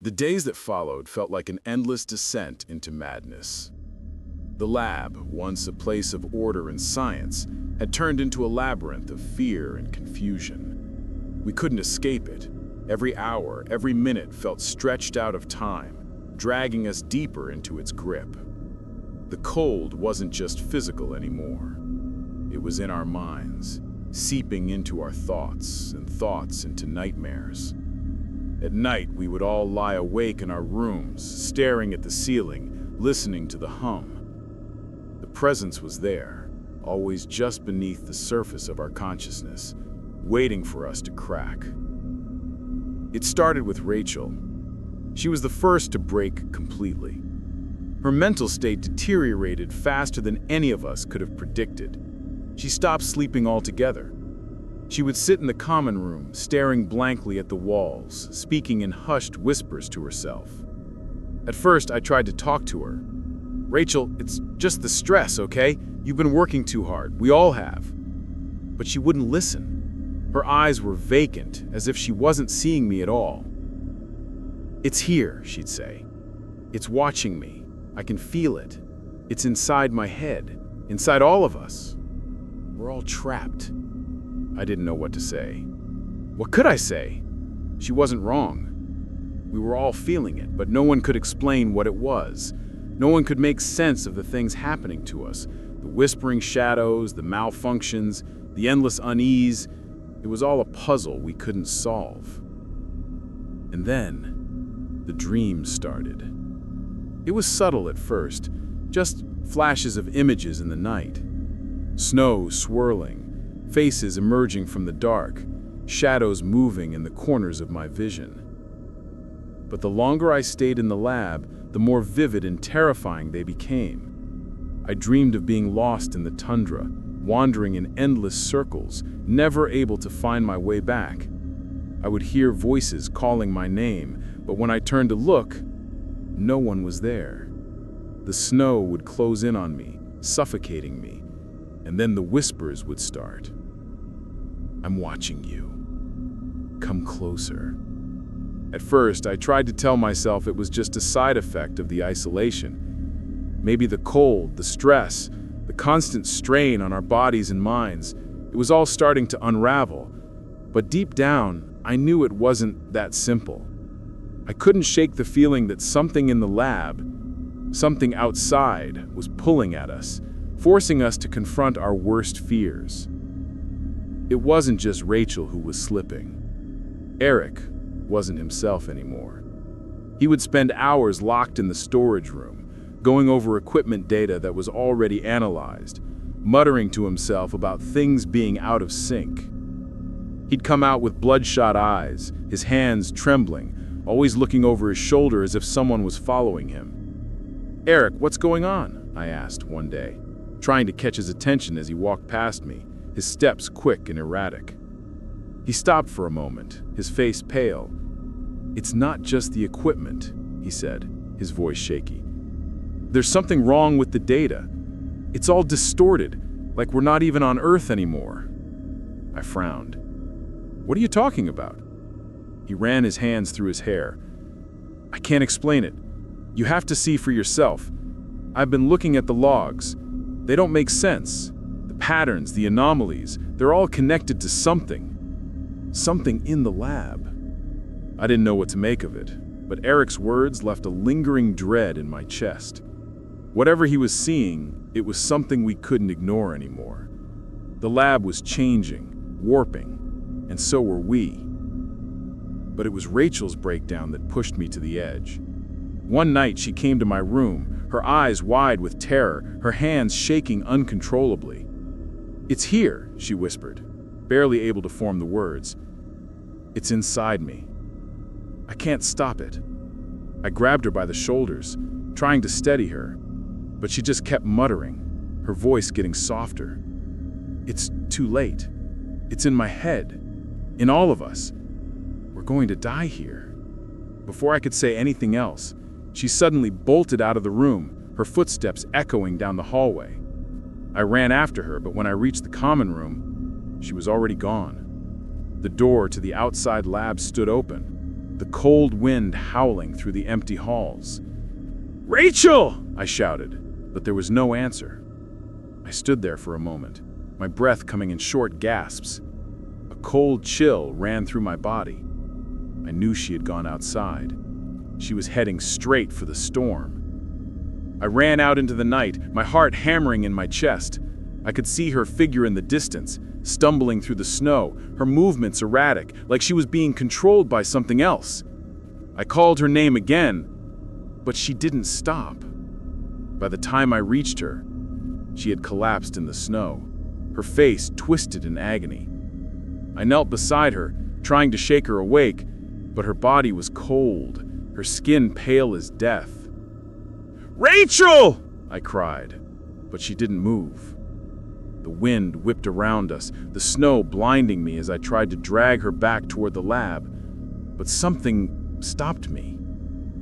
The days that followed felt like an endless descent into madness. The lab, once a place of order and science, had turned into a labyrinth of fear and confusion. We couldn't escape it. Every hour, every minute felt stretched out of time, dragging us deeper into its grip. The cold wasn't just physical anymore. It was in our minds, seeping into our thoughts and thoughts into nightmares. At night, we would all lie awake in our rooms, staring at the ceiling, listening to the hum. The presence was there, always just beneath the surface of our consciousness, waiting for us to crack. It started with Rachel. She was the first to break completely. Her mental state deteriorated faster than any of us could have predicted. She stopped sleeping altogether. She would sit in the common room, staring blankly at the walls, speaking in hushed whispers to herself. At first, I tried to talk to her. "Rachel, it's just the stress, okay? You've been working too hard. We all have." But she wouldn't listen. Her eyes were vacant, as if she wasn't seeing me at all. "It's here," she'd say. "It's watching me. I can feel it. It's inside my head, inside all of us. We're all trapped." I didn't know what to say. What could I say? She wasn't wrong. We were all feeling it, but no one could explain what it was. No one could make sense of the things happening to us. The whispering shadows, the malfunctions, the endless unease. It was all a puzzle we couldn't solve. And then, the dreams started. It was subtle at first, just flashes of images in the night. Snow swirling, faces emerging from the dark, shadows moving in the corners of my vision. But the longer I stayed in the lab, the more vivid and terrifying they became. I dreamed of being lost in the tundra, wandering in endless circles, never able to find my way back. I would hear voices calling my name, but when I turned to look, no one was there. The snow would close in on me, suffocating me, and then the whispers would start. "I'm watching you. Come closer." At first, I tried to tell myself it was just a side effect of the isolation. Maybe the cold, the stress, the constant strain on our bodies and minds, it was all starting to unravel. But deep down, I knew it wasn't that simple. I couldn't shake the feeling that something in the lab, something outside, was pulling at us, forcing us to confront our worst fears. It wasn't just Rachel who was slipping. Eric wasn't himself anymore. He would spend hours locked in the storage room, going over equipment data that was already analyzed, muttering to himself about things being out of sync. He'd come out with bloodshot eyes, his hands trembling, always looking over his shoulder as if someone was following him. "Eric, what's going on?" I asked one day, trying to catch his attention as he walked past me, his steps quick and erratic. He stopped for a moment, his face pale. "It's not just the equipment," he said, his voice shaky. "There's something wrong with the data. It's all distorted, like we're not even on Earth anymore." I frowned. "What are you talking about?" He ran his hands through his hair. "I can't explain it. You have to see for yourself. I've been looking at the logs. They don't make sense. The patterns, the anomalies, they're all connected to something. Something in the lab." I didn't know what to make of it, but Eric's words left a lingering dread in my chest. Whatever he was seeing, it was something we couldn't ignore anymore. The lab was changing, warping, and so were we. But it was Rachel's breakdown that pushed me to the edge. One night she came to my room, her eyes wide with terror, her hands shaking uncontrollably. "It's here," she whispered, barely able to form the words. "It's inside me. I can't stop it." I grabbed her by the shoulders, trying to steady her, but she just kept muttering, her voice getting softer. "It's too late. It's in my head. In all of us. We're going to die here." Before I could say anything else, she suddenly bolted out of the room, her footsteps echoing down the hallway. I ran after her, but when I reached the common room, she was already gone. The door to the outside lab stood open. the cold wind howling through the empty halls. "Rachel!" I shouted, but there was no answer. I stood there for a moment, my breath coming in short gasps. A cold chill ran through my body. I knew she had gone outside. She was heading straight for the storm. I ran out into the night, my heart hammering in my chest. I could see her figure in the distance, stumbling through the snow, her movements erratic, like she was being controlled by something else. I called her name again, but she didn't stop. By the time I reached her, she had collapsed in the snow, her face twisted in agony. I knelt beside her, trying to shake her awake, but her body was cold, her skin pale as death. "Rachel!" I cried, but she didn't move. The wind whipped around us, the snow blinding me as I tried to drag her back toward the lab. But something stopped me.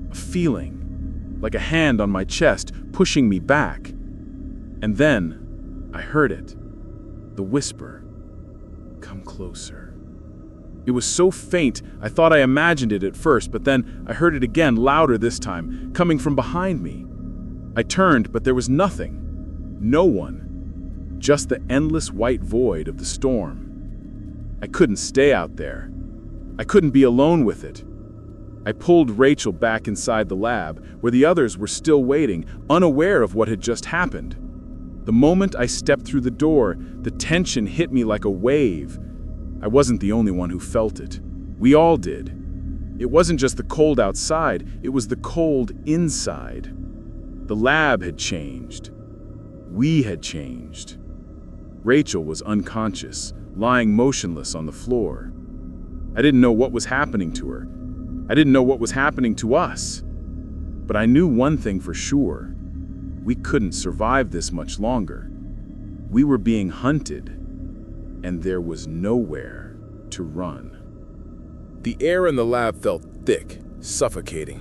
A feeling, like a hand on my chest, pushing me back. And then I heard it. The whisper. "Come closer." It was so faint, I thought I imagined it at first, but then I heard it again, louder this time, coming from behind me. I turned, but there was nothing. No one. Just the endless white void of the storm. I couldn't stay out there. I couldn't be alone with it. I pulled Rachel back inside the lab, where the others were still waiting, unaware of what had just happened. The moment I stepped through the door, the tension hit me like a wave. I wasn't the only one who felt it. We all did. It wasn't just the cold outside, it was the cold inside. The lab had changed. We had changed. Rachel was unconscious, lying motionless on the floor. I didn't know what was happening to her. I didn't know what was happening to us. But I knew one thing for sure. We couldn't survive this much longer. We were being hunted, and there was nowhere to run. The air in the lab felt thick, suffocating.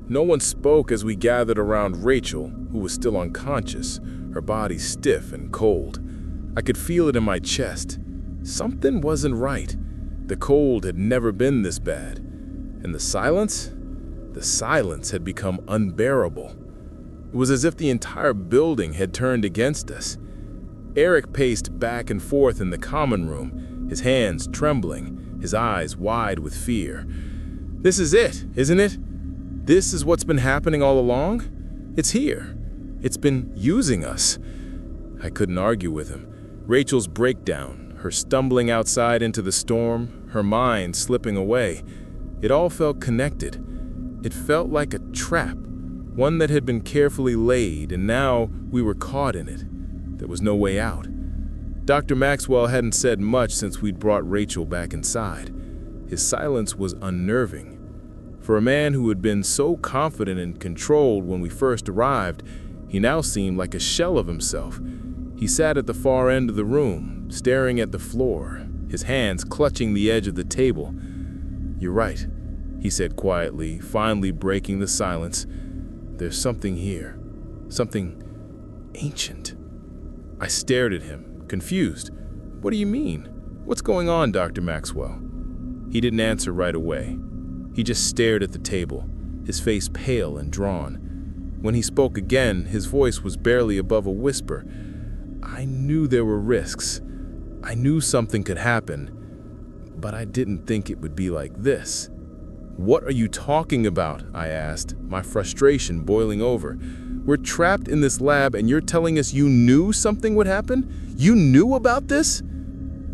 No one spoke as we gathered around Rachel, who was still unconscious, her body stiff and cold. I could feel it in my chest. Something wasn't right. The cold had never been this bad. And the silence? The silence had become unbearable. It was as if the entire building had turned against us. Eric paced back and forth in the common room, his hands trembling, his eyes wide with fear. "This is it, isn't it? This is what's been happening all along? It's here. It's been using us." I couldn't argue with him. Rachel's breakdown, her stumbling outside into the storm, her mind slipping away. It all felt connected. It felt like a trap, one that had been carefully laid, and now we were caught in it. There was no way out. Dr. Maxwell hadn't said much since we'd brought Rachel back inside. His silence was unnerving. For a man who had been so confident and controlled when we first arrived, he now seemed like a shell of himself. He sat at the far end of the room, staring at the floor, his hands clutching the edge of the table. "You're right," he said quietly, finally breaking the silence. "There's something here, something ancient." I stared at him, confused. "What do you mean? What's going on, Dr. Maxwell?" He didn't answer right away. He just stared at the table, his face pale and drawn. When he spoke again, his voice was barely above a whisper. "I knew there were risks. I knew something could happen, but I didn't think it would be like this." "What are you talking about?" I asked, my frustration boiling over. "We're trapped in this lab and you're telling us you knew something would happen? You knew about this?"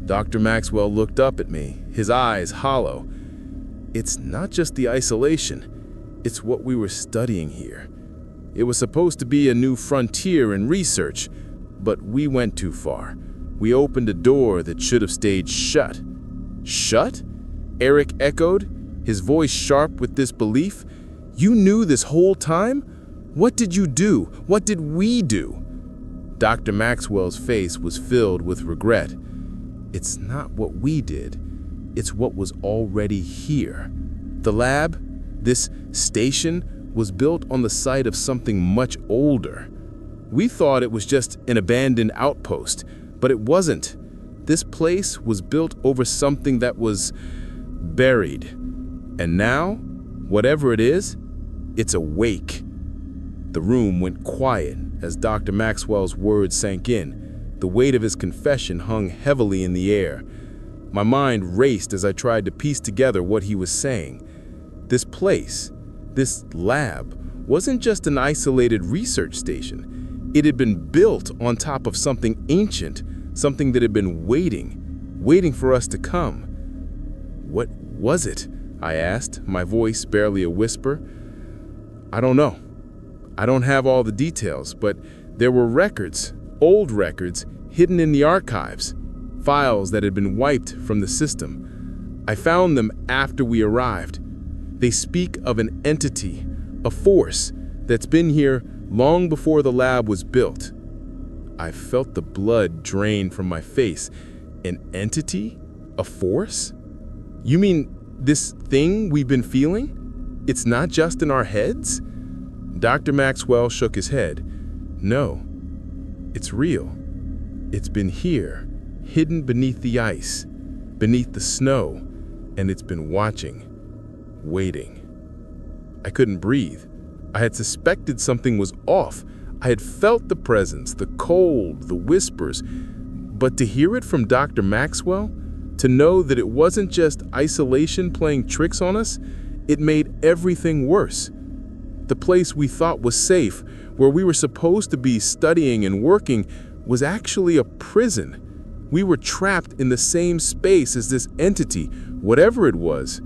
Dr. Maxwell looked up at me, his eyes hollow. "It's not just the isolation. It's what we were studying here. It was supposed to be a new frontier in research, but we went too far. We opened a door that should have stayed shut." "Shut?" Eric echoed, his voice sharp with disbelief. "You knew this whole time? What did you do? What did we do?" Dr. Maxwell's face was filled with regret. "It's not what we did. It's what was already here. The lab, this station, was built on the site of something much older. We thought it was just an abandoned outpost, but it wasn't. This place was built over something that was buried. And now, whatever it is, it's awake. The room went quiet as Dr. Maxwell's words sank in. The weight of his confession hung heavily in the air. My mind raced as I tried to piece together what he was saying. This place, this lab, wasn't just an isolated research station. It had been built on top of something ancient, something that had been waiting for us to come. What was it? I asked, my voice barely a whisper. I don't know. I don't have all the details, but there were records, old records, hidden in the archives, files that had been wiped from the system. I found them after we arrived. They speak of an entity, a force, that's been here long before the lab was built. I felt the blood drain from my face. An entity? A force? You mean this thing we've been feeling? It's not just in our heads? Dr. Maxwell shook his head. No, it's real. It's been here, hidden beneath the ice, beneath the snow, and it's been watching, waiting. I couldn't breathe. I had suspected something was off. I had felt the presence, the cold, the whispers. But to hear it from Dr. Maxwell, to know that it wasn't just isolation playing tricks on us, it made everything worse. The place we thought was safe, where we were supposed to be studying and working, was actually a prison. We were trapped in the same space as this entity, whatever it was.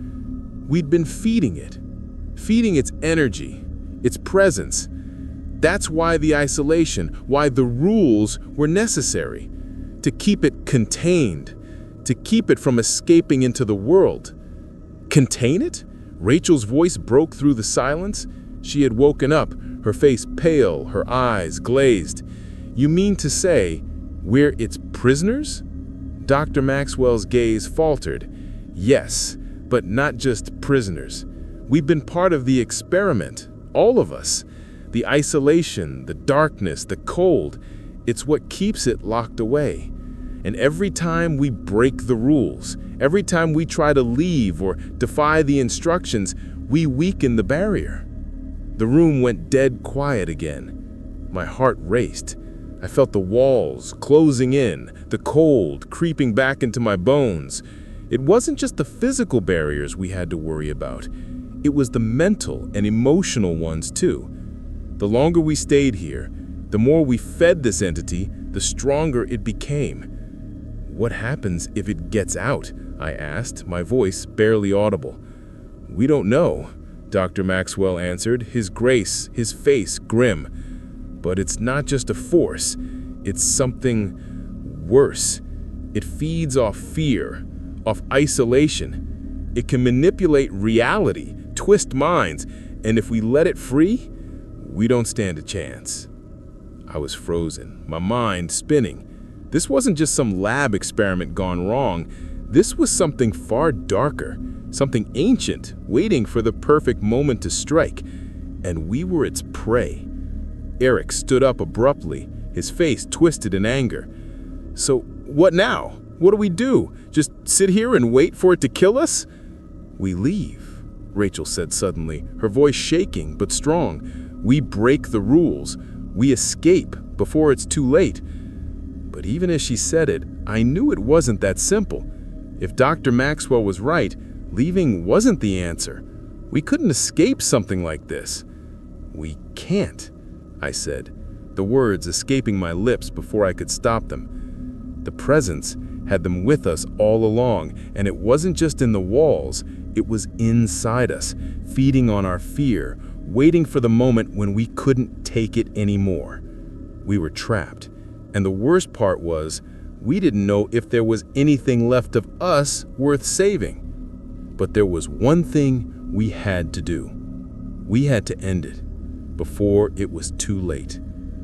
We'd been feeding its energy, its presence. That's why the isolation, why the rules were necessary, to keep it contained, to keep it from escaping into the world. Contain it? Rachel's voice broke through the silence. She had woken up, her face pale, her eyes glazed. You mean to say we're its prisoners? Dr. Maxwell's gaze faltered. Yes, but not just prisoners. We've been part of the experiment, all of us. The isolation, the darkness, the cold, it's what keeps it locked away. And every time we break the rules, every time we try to leave or defy the instructions, we weaken the barrier. The room went dead quiet again. My heart raced. I felt the walls closing in, the cold creeping back into my bones. It wasn't just the physical barriers we had to worry about. It was the mental and emotional ones too. The longer we stayed here, the more we fed this entity, the stronger it became. What happens if it gets out? I asked, my voice barely audible. We don't know, Dr. Maxwell answered, his face grim. But it's not just a force, it's something worse. It feeds off fear, off isolation. It can manipulate reality, twist minds, and if we let it free, we don't stand a chance. I was frozen, my mind spinning. This wasn't just some lab experiment gone wrong. This was something far darker, something ancient, waiting for the perfect moment to strike. And we were its prey. Eric stood up abruptly, his face twisted in anger. So what now? What do we do? Just sit here and wait for it to kill us? We leave, Rachel said suddenly, her voice shaking but strong. We break the rules. We escape before it's too late. But even as she said it, I knew it wasn't that simple. If Dr. Maxwell was right, leaving wasn't the answer. We couldn't escape something like this. We can't, I said, the words escaping my lips before I could stop them. The presence had them with us all along, and it wasn't just in the walls, it was inside us, feeding on our fear, waiting for the moment when we couldn't take it anymore. We were trapped, and the worst part was, we didn't know if there was anything left of us worth saving. But there was one thing we had to do. We had to end it before it was too late,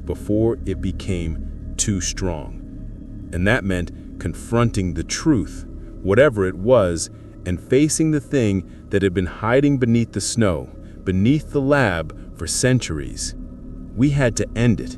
before it became too strong. And that meant confronting the truth, whatever it was, and facing the thing that had been hiding beneath the snow, beneath the lab for centuries. We had to end it.